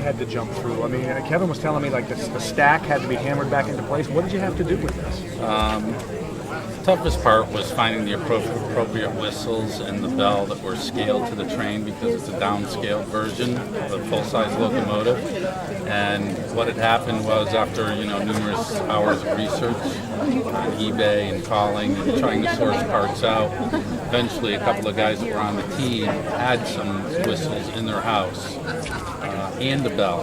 had to jump through? I mean, Kevin was telling me like the stack had to be hammered back into place. What did you have to do with this? The toughest part was finding the appropriate whistles and the bell that were scaled to the train, because it's a downscaled version of a full-size locomotive. And what had happened was, after numerous hours of research on eBay and calling and trying to source parts out, eventually a couple of guys that were on the team had some whistles in their house and a bell.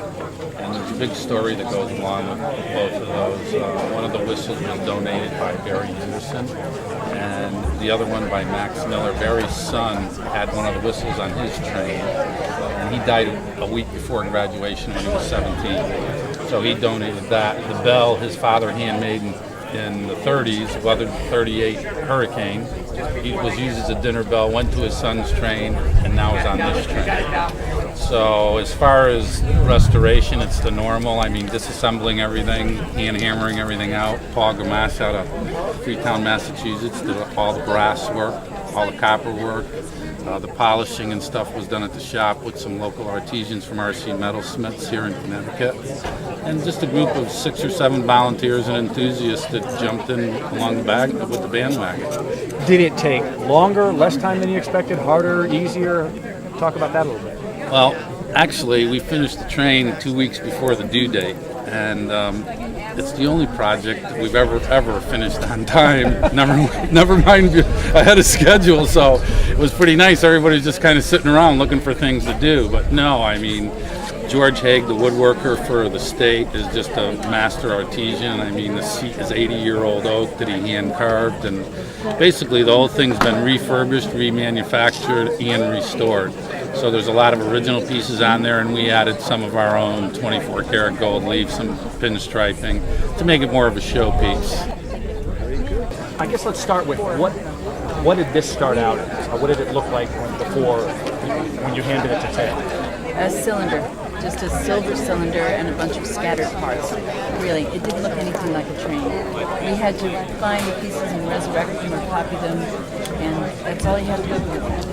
And there's a big story that goes along with both of those. One of the whistles was donated by Barry Anderson, and the other one by Max Miller. Barry's son had one of the whistles on his train, and he died a week before graduation when he was 17. So he donated that. The bell his father handmade in the 30s, weathered the 38 hurricane. It was used as a dinner bell, went to his son's train, and now is on this train. So as far as restoration, it's the normal. I mean, disassembling everything, hand hammering everything out. Paul Gamache out of Freetown, Massachusetts, did all the brass work, all the copper work. The polishing and stuff was done at the shop with some local artisans from RC Metalsmiths here in Connecticut. And just a group of 6 or 7 volunteers and enthusiasts that jumped in along the bag with the bandwagon. Did it take longer, less time than you expected, harder, easier? Talk about that a little bit. Well, actually, we finished the train 2 weeks before the due date, and it's the only project that we've ever finished on time. Never mind ahead of schedule. So it was pretty nice. Everybody's just kind of sitting around looking for things to do. But no, I mean, George Haig, the woodworker for the state, is just a master artisan. I mean, the seat is 80-year-old oak that he hand carved, and basically the whole thing's been refurbished, remanufactured, and restored. So there's a lot of original pieces on there, and we added some of our own 24 karat gold leaf, some pinstriping, to make it more of a showpiece. I guess let's start with what did this start out as? What did it look like when you handed it to Ted? A cylinder, just a silver cylinder and a bunch of scattered parts. Really, it didn't look anything like a train. We had to find the pieces and resurrect them or copy them, and that's all you have to do.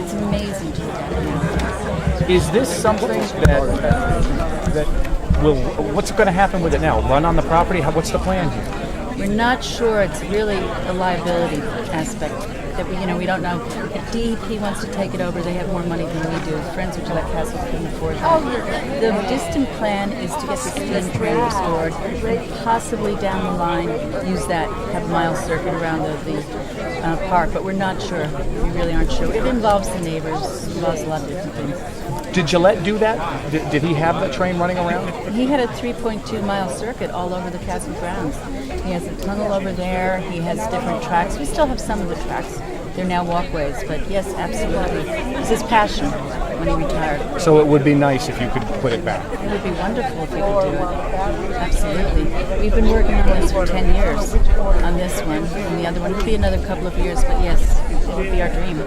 It's amazing to look at now. Is this something that will? What's going to happen with it now? Run on the property? What's the plan here? We're not sure. It's really a liability aspect that we don't know. If DEP wants to take it over, they have more money than we do. Friends of Gillette Castle couldn't afford that. The distant plan is to get the steam train restored, and possibly down the line use that, have a mile circuit around the park, but we're not sure. We really aren't sure. It involves the neighbors, it involves a lot of different things. Did Gillette do that? Did he have the train running around? He had a 3.2-mile circuit all over the castle grounds. He has a tunnel over there. He has different tracks. We still have some of the tracks. They're now walkways, but yes, absolutely. It was his passion when he retired. So it would be nice if you could put it back. It would be wonderful if you could do it. Absolutely. We've been working on this for 10 years, on this one, and the other one would be another couple of years, but yes, it would be our dream.